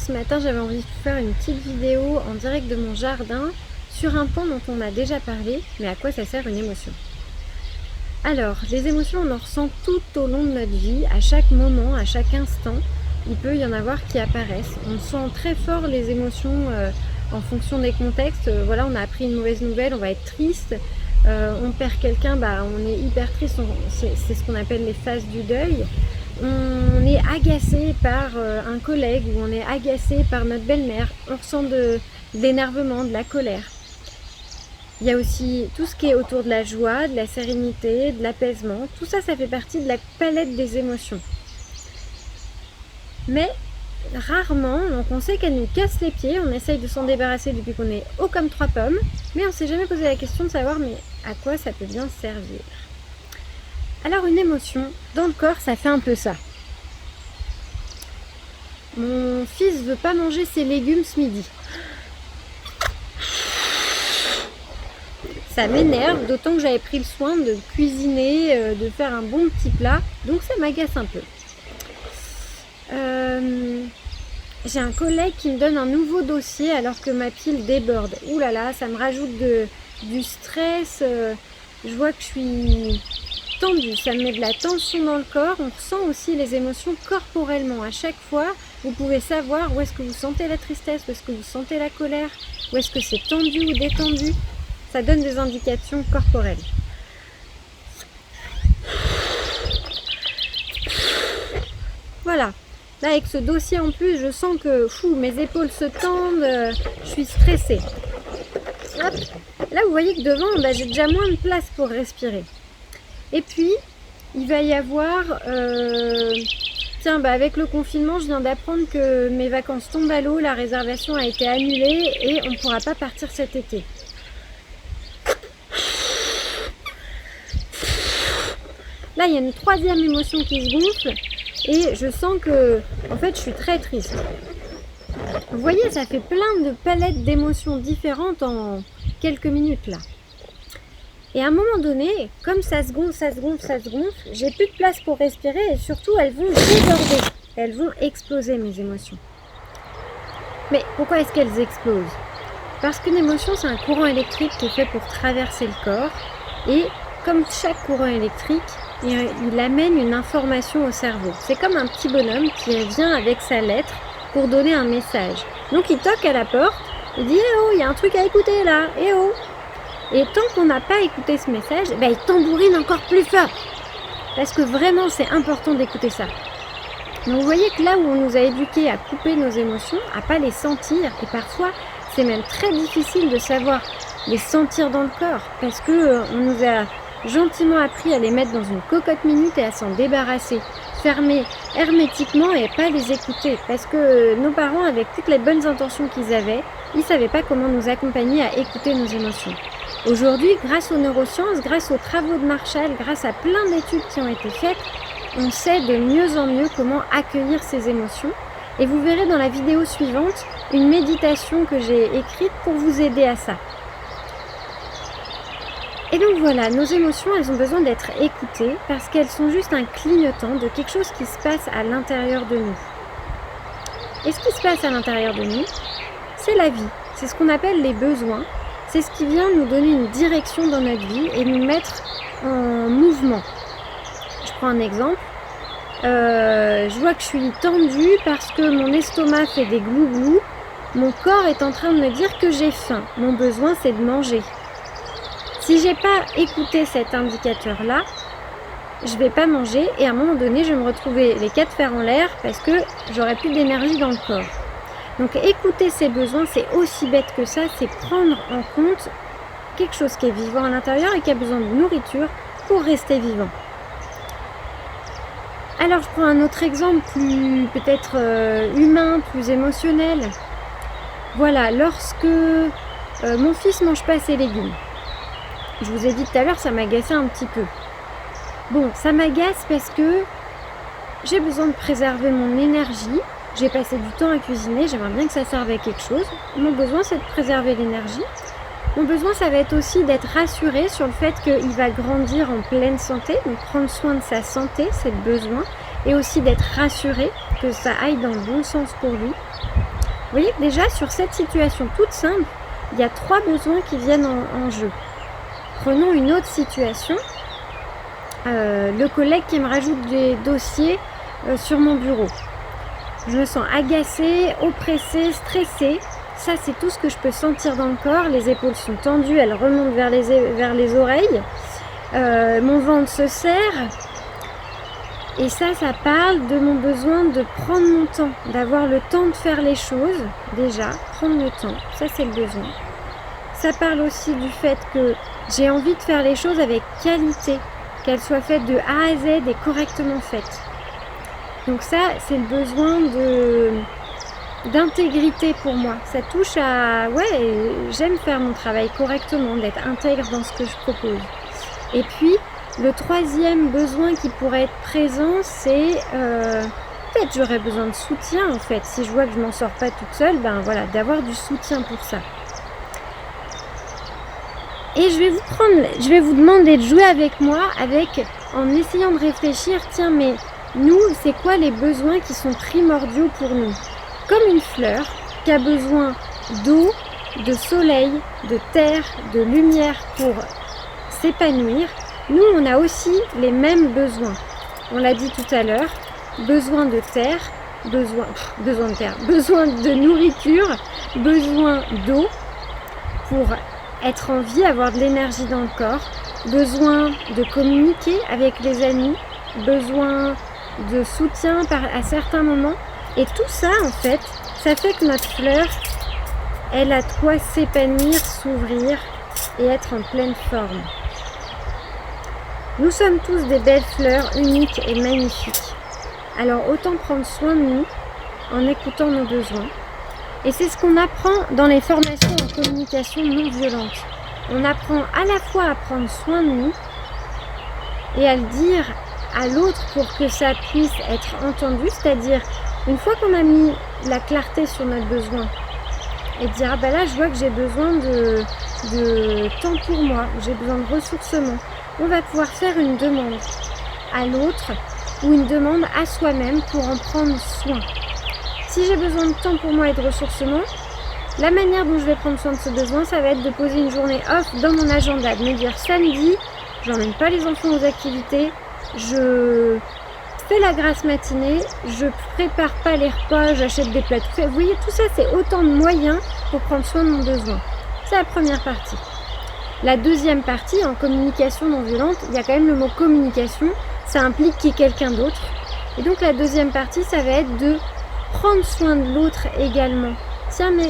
ce matin j'avais envie de faire une petite vidéo en direct de mon jardin sur un point dont on a déjà parlé, mais à quoi ça sert une émotion? Alors, les émotions on en ressent tout au long de notre vie, à chaque moment, à chaque instant, il peut y en avoir qui apparaissent. On sent très fort les émotions en fonction des contextes. Voilà, on a appris une mauvaise nouvelle, on va être triste. On perd quelqu'un, on est hyper triste, c'est ce qu'on appelle les phases du deuil. On est agacé par un collègue ou on est agacé par notre belle-mère, on ressent de l'énervement, de la colère. Il y a aussi tout ce qui est autour de la joie, de la sérénité, de l'apaisement. Tout ça, ça fait partie de la palette des émotions. Mais rarement, donc on sait qu'elles nous cassent les pieds, on essaye de s'en débarrasser depuis qu'on est haut comme 3 pommes, mais on ne s'est jamais posé la question de savoir mais à quoi ça peut bien servir. Alors une émotion, dans le corps, ça fait un peu ça. Mon fils veut pas manger ses légumes ce midi. Ça m'énerve, d'autant que j'avais pris le soin de cuisiner, de faire un bon petit plat, donc ça m'agace un peu. J'ai un collègue qui me donne un nouveau dossier alors que ma pile déborde. Ouh là là, ça me rajoute du stress, je vois que je suis tendue, ça me met de la tension dans le corps. On ressent aussi les émotions corporellement. À chaque fois, vous pouvez savoir où est-ce que vous sentez la tristesse, où est-ce que vous sentez la colère, où est-ce que c'est tendu ou détendu. Ça donne des indications corporelles. Voilà. Là, avec ce dossier en plus, je sens que mes épaules se tendent, je suis stressée. Hop. Là, vous voyez que devant, j'ai déjà moins de place pour respirer. Et puis, il va y avoir... avec le confinement, je viens d'apprendre que mes vacances tombent à l'eau, la réservation a été annulée et on ne pourra pas partir cet été. Là, il y a une troisième émotion qui se gonfle. Et je sens que, en fait, je suis très triste. Vous voyez, ça fait plein de palettes d'émotions différentes en quelques minutes là. Et à un moment donné, comme ça se gonfle, j'ai plus de place pour respirer et surtout elles vont déborder. Elles vont exploser mes émotions. Mais pourquoi est-ce qu'elles explosent? Parce qu'une émotion, c'est un courant électrique qui est fait pour traverser le corps. Et comme chaque courant électrique, il amène une information au cerveau. C'est comme un petit bonhomme qui vient avec sa lettre pour donner un message. Donc il toque à la porte, il dit « Eh oh, il y a un truc à écouter là, eh oh !» Et tant qu'on n'a pas écouté ce message, il tambourine encore plus fort. Parce que vraiment, c'est important d'écouter ça. Donc vous voyez que là où on nous a éduqués à couper nos émotions, à pas les sentir, et parfois c'est même très difficile de savoir les sentir dans le corps, parce que on nous a gentiment appris à les mettre dans une cocotte minute et à s'en débarrasser, fermer hermétiquement et pas les écouter, parce que nos parents, avec toutes les bonnes intentions qu'ils avaient, ils savaient pas comment nous accompagner à écouter nos émotions. Aujourd'hui, grâce aux neurosciences, grâce aux travaux de Marshall, grâce à plein d'études qui ont été faites, on sait de mieux en mieux comment accueillir ces émotions. Et vous verrez dans la vidéo suivante une méditation que j'ai écrite pour vous aider à ça. Et donc voilà, nos émotions, elles ont besoin d'être écoutées parce qu'elles sont juste un clignotant de quelque chose qui se passe à l'intérieur de nous. Et ce qui se passe à l'intérieur de nous, c'est la vie. C'est ce qu'on appelle les besoins. C'est ce qui vient nous donner une direction dans notre vie et nous mettre en mouvement. Je prends un exemple. Je vois que je suis tendue parce que mon estomac fait des glouglous. Mon corps est en train de me dire que j'ai faim. Mon besoin, c'est de manger. Si j'ai pas écouté cet indicateur-là, je vais pas manger et à un moment donné, je vais me retrouver les 4 fers en l'air parce que j'aurai plus d'énergie dans le corps. Donc écouter ses besoins, c'est aussi bête que ça, c'est prendre en compte quelque chose qui est vivant à l'intérieur et qui a besoin de nourriture pour rester vivant. Alors je prends un autre exemple plus peut-être humain, plus émotionnel. Voilà, lorsque mon fils mange pas ses légumes. Je vous ai dit tout à l'heure, ça m'agaçait un petit peu. Bon, ça m'agace parce que j'ai besoin de préserver mon énergie. J'ai passé du temps à cuisiner, j'aimerais bien que ça serve à quelque chose. Mon besoin, c'est de préserver l'énergie. Mon besoin, ça va être aussi d'être rassuré sur le fait qu'il va grandir en pleine santé, donc prendre soin de sa santé, c'est le besoin. Et aussi d'être rassuré que ça aille dans le bon sens pour lui. Vous voyez que déjà sur cette situation toute simple, il y a 3 besoins qui viennent en jeu. Prenons une autre situation. Le collègue qui me rajoute des dossiers sur mon bureau. Je me sens agacée, oppressée, stressée. Ça, c'est tout ce que je peux sentir dans le corps. Les épaules sont tendues, elles remontent vers les oreilles. Mon ventre se serre. Et ça parle de mon besoin de prendre mon temps, d'avoir le temps de faire les choses. Déjà, prendre le temps, ça c'est le besoin. Ça parle aussi du fait que j'ai envie de faire les choses avec qualité, qu'elles soient faites de A à Z et correctement faites. Donc ça, c'est le besoin d'intégrité pour moi. Ça touche à... Ouais, j'aime faire mon travail correctement, d'être intègre dans ce que je propose. Et puis, le troisième besoin qui pourrait être présent, c'est... peut-être j'aurais besoin de soutien, en fait. Si je vois que je m'en sors pas toute seule, ben voilà, d'avoir du soutien pour ça. Et je vais vous demander de jouer avec moi, en essayant de réfléchir, tiens, mais nous, c'est quoi les besoins qui sont primordiaux pour nous? Comme une fleur qui a besoin d'eau, de soleil, de terre, de lumière pour s'épanouir, nous, on a aussi les mêmes besoins. On l'a dit tout à l'heure, besoin de terre, besoin de nourriture, besoin d'eau pour être en vie, avoir de l'énergie dans le corps, besoin de communiquer avec les amis, besoin de soutien à certains moments. Et tout ça, en fait, ça fait que notre fleur, elle a de quoi s'épanouir, s'ouvrir et être en pleine forme. Nous sommes tous des belles fleurs, uniques et magnifiques. Alors autant prendre soin de nous en écoutant nos besoins. Et c'est ce qu'on apprend dans les formations en communication non violente. On apprend à la fois à prendre soin de nous et à le dire à l'autre pour que ça puisse être entendu, c'est-à-dire une fois qu'on a mis la clarté sur notre besoin et dire ah ben là je vois que j'ai besoin de temps pour moi, j'ai besoin de ressourcement, on va pouvoir faire une demande à l'autre ou une demande à soi-même pour en prendre soin. Si j'ai besoin de temps pour moi et de ressourcement, la manière dont je vais prendre soin de ce besoin, ça va être de poser une journée off dans mon agenda, de me dire samedi, j'emmène pas les enfants aux activités, je fais la grasse matinée, je prépare pas les repas, j'achète des plats tout faits. Vous voyez, tout ça, c'est autant de moyens pour prendre soin de mon besoin. C'est la première partie. La deuxième partie, en communication non violente, il y a quand même le mot communication, ça implique qu'il y ait quelqu'un d'autre. Et donc la deuxième partie, ça va être de prendre soin de l'autre également. Tiens, mais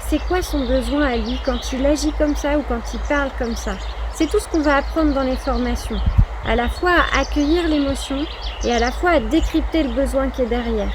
c'est quoi son besoin à lui quand il agit comme ça ou quand il parle comme ça? C'est tout ce qu'on va apprendre dans les formations. À la fois à accueillir l'émotion et à la fois à décrypter le besoin qui est derrière.